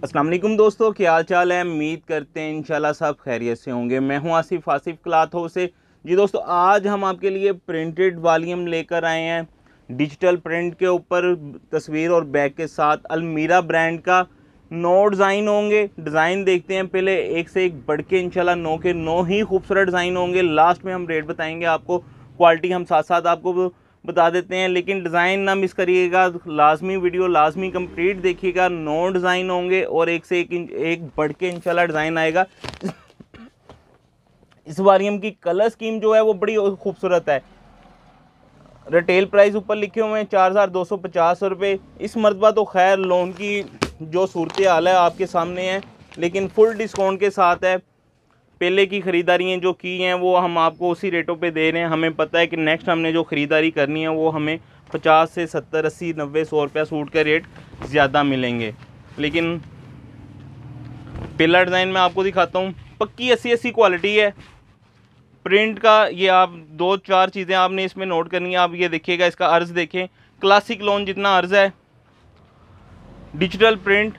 अस्सलाम वालेकुम दोस्तों, क्या हाल चाल है। उम्मीद करते हैं इंशाल्लाह सब खैरियत से होंगे। मैं हूं आसिफ क्लॉथ हाउस से। जी दोस्तों, आज हम आपके लिए प्रिंटेड वॉल्यूम लेकर आए हैं। डिजिटल प्रिंट के ऊपर तस्वीर और बैग के साथ अलमीरा ब्रांड का 9 डिज़ाइन होंगे। डिज़ाइन देखते हैं पहले, एक से एक बढ़ के इंशाल्लाह 9 के 9 ही खूबसूरत डिज़ाइन होंगे। लास्ट में हम रेट बताएंगे आपको, क्वालिटी हम साथ साथ आपको बता देते हैं। लेकिन डिज़ाइन ना मिस करिएगा, लाजमी वीडियो लाजमी कंप्लीट देखिएगा। 9 डिज़ाइन होंगे और एक से एक बढ़ के इंशाल्लाह डिज़ाइन आएगा। इस वॉल्यूम की कलर स्कीम जो है वो बड़ी खूबसूरत है। रिटेल प्राइस ऊपर लिखे हुए हैं 4250 रुपये। इस मरतबा तो खैर लोन की जो सूरत हाल है आपके सामने है, लेकिन फुल डिस्काउंट के साथ है। पहले की ख़रीदारियाँ जो की हैं वो हम आपको उसी रेटों पे दे रहे हैं। हमें पता है कि नेक्स्ट हमने जो ख़रीदारी करनी है वो हमें 50 से 70 80 90 100 रुपया सूट का रेट ज़्यादा मिलेंगे। लेकिन पहला डिज़ाइन मैं आपको दिखाता हूँ। पक्की 80 क्वालिटी है प्रिंट का। ये आप 2-4 चीज़ें आपने इसमें नोट करनी है। आप ये देखिएगा, इसका अर्ज़ देखें, क्लासिक लोन जितना अर्ज़ है। डिजिटल प्रिंट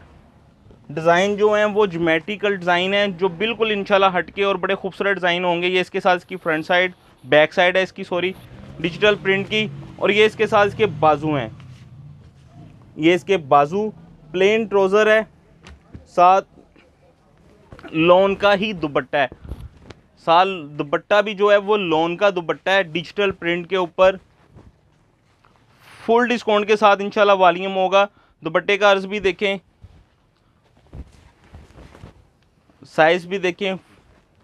डिज़ाइन जो हैं वो ज्योमेट्रिकल डिज़ाइन है, जो बिल्कुल इंशाल्लाह हटके और बड़े खूबसूरत डिज़ाइन होंगे। ये इसके साथ इसकी फ्रंट साइड, बैक साइड है इसकी, सॉरी, डिजिटल प्रिंट की। और ये इसके साथ इसके बाजू हैं। ये इसके बाजू प्लेन ट्राउज़र है, साथ लोन का ही दुपट्टा है। साल दुपट्टा भी जो है वो लोन का दुपट्टा है, डिजिटल प्रिंट के ऊपर। फुल डिस्काउंट के साथ इंशाल्लाह वॉल्यूम होगा। दुपट्टे का अर्ज़ भी देखें, साइज़ भी देखें,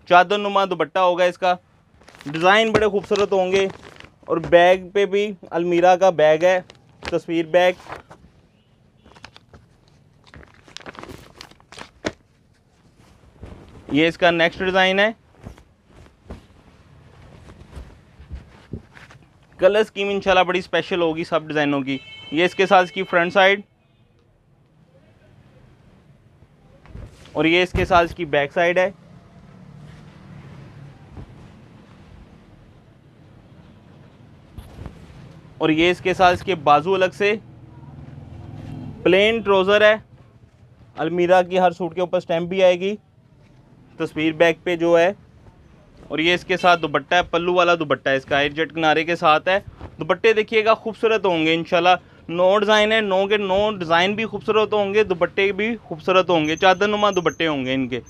चादर नुमा दुपट्टा होगा इसका। डिज़ाइन बड़े खूबसूरत होंगे। और बैग पे भी अलमीरा का बैग है, तस्वीर बैग। ये इसका नेक्स्ट डिज़ाइन है। कलर स्कीम इंशाल्लाह बड़ी स्पेशल होगी सब डिज़ाइनों की। ये इसके साथ इसकी फ्रंट साइड और ये इसके साथ इसकी बैक साइड है। और ये इसके साथ इसके बाजू अलग से। प्लेन ट्राउज़र है, अलमीरा की हर सूट के ऊपर स्टैम्प भी आएगी तस्वीर बैग पे जो है। और ये इसके साथ दुपट्टा है, पल्लू वाला दुपट्टा है इसका, एयरजेट किनारे के साथ है। दुपट्टे देखिएगा खूबसूरत होंगे इंशाल्लाह। 9 डिज़ाइन है, 9 के 9 डिज़ाइन भी खूबसूरत होंगे, दुपट्टे भी खूबसूरत होंगे, चादर नुमा दुपट्टे होंगे इनके।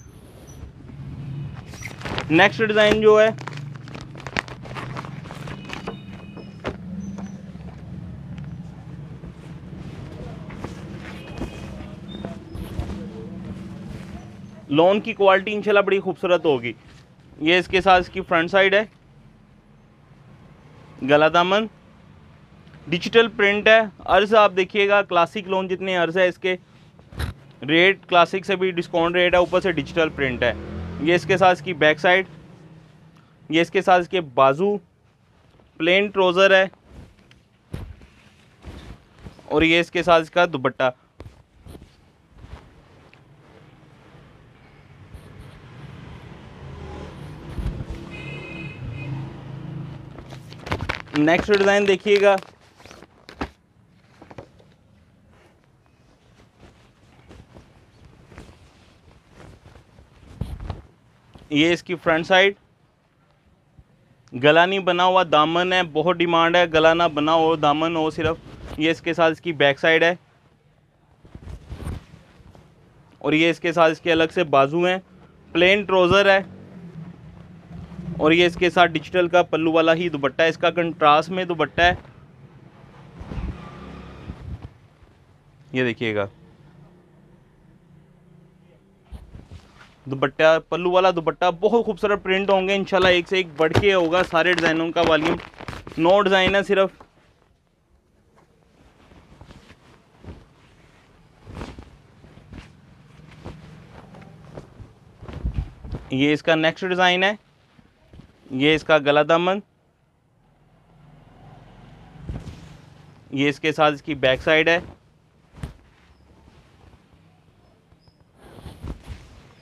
नेक्स्ट डिज़ाइन जो है लोन की क्वालिटी इंशाल्लाह बड़ी खूबसूरत होगी। ये इसके साथ इसकी फ्रंट साइड है, गला दामन, डिजिटल प्रिंट है। अर्ज़ आप देखिएगा क्लासिक लोन जितने अर्ज़ है इसके, रेट क्लासिक से भी डिस्काउंट रेट है, ऊपर से डिजिटल प्रिंट है। ये इसके साथ इसकी बैक साइड, ये इसके साथ इसके बाजू, प्लेन ट्राउज़र है। और ये इसके साथ इसका दुपट्टा। नेक्स्ट डिज़ाइन देखिएगा, ये इसकी फ्रंट साइड, गला नहीं बना हुआ दामन है, बहुत डिमांड है गला ना बना हो दामन हो सिर्फ। ये इसके साथ इसकी बैक साइड है। और ये इसके साथ इसके अलग से बाजू हैं। प्लेन ट्राउज़र है और ये इसके साथ डिजिटल का पल्लू वाला ही दुपट्टा है, इसका कंट्रास्ट में दुपट्टा है। ये देखिएगा दुपट्टा, पल्लू वाला दुपट्टा, बहुत खूबसूरत प्रिंट होंगे इंशाल्लाह, एक से एक बढ़ के होगा सारे डिज़ाइनों का वॉल्यूम। 9 डिज़ाइन है सिर्फ। ये इसका नेक्स्ट डिज़ाइन है, ये इसका गला दामन, ये इसके साथ इसकी बैक साइड है।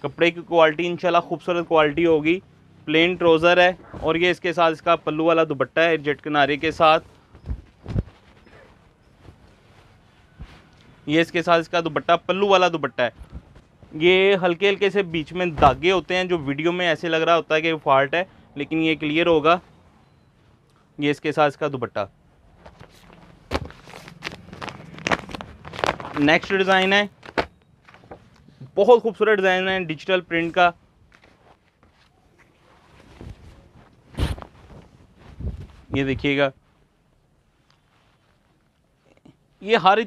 कपड़े की क्वालिटी इंशाल्लाह खूबसूरत क्वालिटी होगी। प्लेन ट्राउज़र है और ये इसके साथ इसका पल्लू वाला दुपट्टा है जेट किनारे के साथ। ये इसके साथ इसका दुपट्टा पल्लू वाला दुपट्टा है। ये हल्के हल्के से बीच में धागे होते हैं, जो वीडियो में ऐसे लग रहा होता है कि फॉल्ट है, लेकिन ये क्लियर होगा। ये इसके साथ इसका दुपट्टा। नेक्स्ट डिज़ाइन है, बहुत खूबसूरत डिज़ाइन है डिजिटल प्रिंट का। ये देखिएगा, ये हर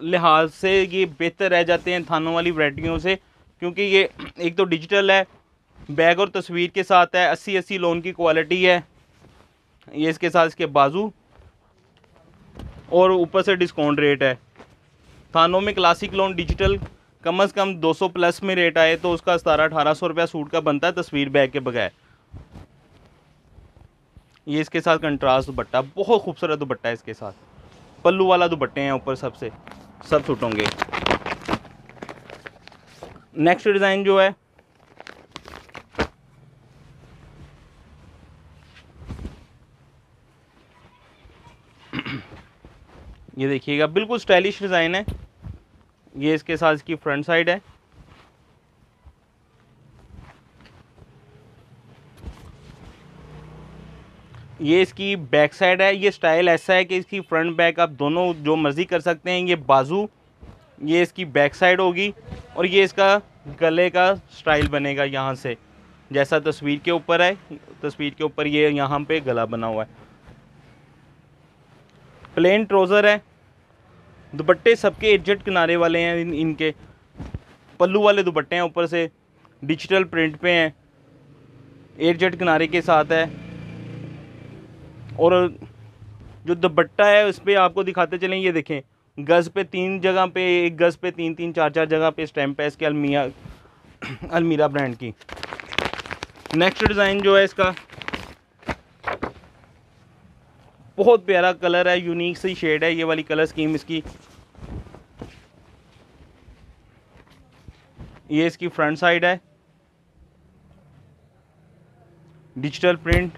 लिहाज से ये बेहतर रह जाते हैं थानों वाली वैरायटियों से, क्योंकि ये एक तो डिजिटल है, बैग और तस्वीर के साथ है, 80-80 लोन की क्वालिटी है। ये इसके साथ इसके बाजू और ऊपर से डिस्काउंट रेट है। थानों में क्लासिक लोन डिजिटल कम से कम 200 प्लस में रेट आए तो उसका 1700-1800 रुपया सूट का बनता है, तस्वीर बैग के बगैर। ये इसके साथ कंट्रास्ट दुपट्टा, बहुत खूबसूरत दुपट्टा है इसके साथ, पल्लू वाला दुपट्टे हैं ऊपर सबसे, सब सूट होंगे। नेक्स्ट डिज़ाइन जो है, ये देखिएगा, बिल्कुल स्टाइलिश डिज़ाइन है। ये इसके साथ इसकी फ्रंट साइड है। ये इसकी बैक साइड है। ये स्टाइल ऐसा है कि इसकी फ्रंट बैक आप दोनों जो मर्ज़ी कर सकते हैं। ये बाजू, ये इसकी बैक साइड होगी, और ये इसका गले का स्टाइल बनेगा यहाँ से, जैसा तस्वीर के ऊपर है। तस्वीर के ऊपर ये यहाँ पे गला बना हुआ है। प्लेन ट्राउज़र है। दुपट्टे सबके एडजस्ट किनारे वाले हैं, इनके पल्लू वाले दुपट्टे हैं, ऊपर से डिजिटल प्रिंट पे हैं, एडजस्ट किनारे के साथ है। और जो दुपट्टा है उस पर आपको दिखाते चलें, ये देखें, गज़ पे 3 जगह पे, एक गज़ पे 3-3 4-4 जगह पे स्टैम्प है इसके अलमीरा ब्रांड की। नेक्स्ट डिज़ाइन जो है इसका, बहुत प्यारा कलर है, यूनिक सी शेड है ये वाली कलर स्कीम इसकी। ये इसकी फ्रंट साइड है, डिजिटल प्रिंट।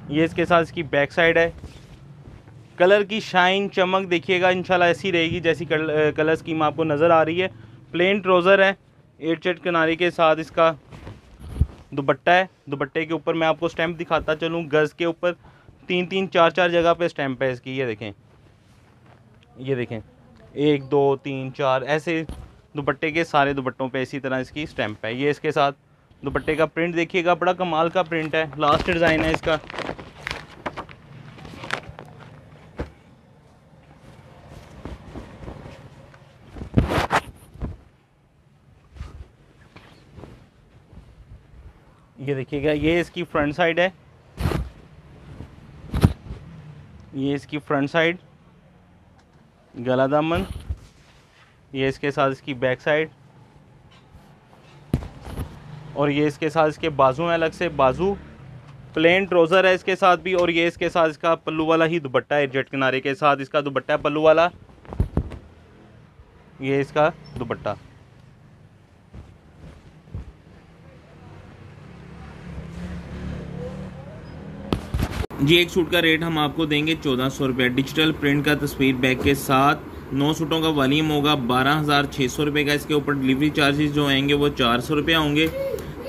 ये इसके साथ इसकी बैक साइड है। कलर की शाइन चमक देखिएगा, इंशाल्लाह ऐसी रहेगी जैसी कलर स्कीम आपको नज़र आ रही है। प्लेन ट्राउज़र है, 8 चट किनारे के साथ इसका दुपट्टा है। दुपट्टे के ऊपर मैं आपको स्टैम्प दिखाता चलूँ, गज़ के ऊपर 3-3 4-4 जगह पे स्टैम्प है इसकी। ये देखें, ये देखें, 1 2 3 4 ऐसे दुपट्टे के सारे दुपट्टों पे इसी तरह इसकी स्टैम्प है। ये इसके साथ दुपट्टे का प्रिंट देखिएगा, बड़ा कमाल का प्रिंट है। लास्ट डिज़ाइन है इसका, ये देखिएगा, ये इसकी फ्रंट साइड है। ये इसकी फ्रंट साइड, गला दामन। ये इसके साथ इसकी बैक साइड, और ये इसके साथ इसके बाजू हैं, अलग से बाजू। प्लेन ट्राउज़र है इसके साथ भी, और ये इसके साथ इसका पल्लू वाला ही दुपट्टा है, जेट किनारे के साथ इसका दुपट्टा है पल्लू वाला। ये इसका दुपट्टा। ये एक सूट का रेट हम आपको देंगे 1400 रुपये, डिजिटल प्रिंट का तस्वीर बैग के साथ। 9 सूटों का वॉल्यूम होगा, 12,600 रुपये का। इसके ऊपर डिलीवरी चार्जेस जो आएंगे वो 400 रुपये होंगे।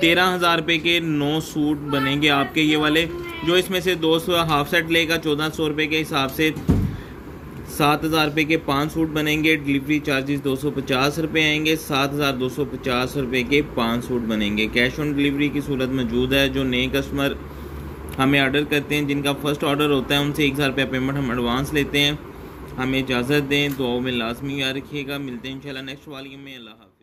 13,000 रुपये के 9 सूट बनेंगे आपके ये वाले। जो इसमें से 200 हाफ सेट लेगा 1400 रुपये के हिसाब से 7,000 रुपये के 5 सूट बनेंगे। डिलीवरी चार्जेस 250 रुपये आएंगे, 7,250 रुपये के 5 सूट बनेंगे। कैश ऑन डिलीवरी की सूरत मौजूद है। जो नए कस्टमर हमें ऑर्डर करते हैं, जिनका फर्स्ट ऑर्डर होता है, उनसे 1000 रुपये पेमेंट हम एडवांस लेते हैं। हमें इजाज़त दें, दुआओं में लाजमी याद रखिएगा। मिलते हैं इंशाल्लाह नेक्स्ट वॉल्यूम में। अल्लाह हाफ़िज़।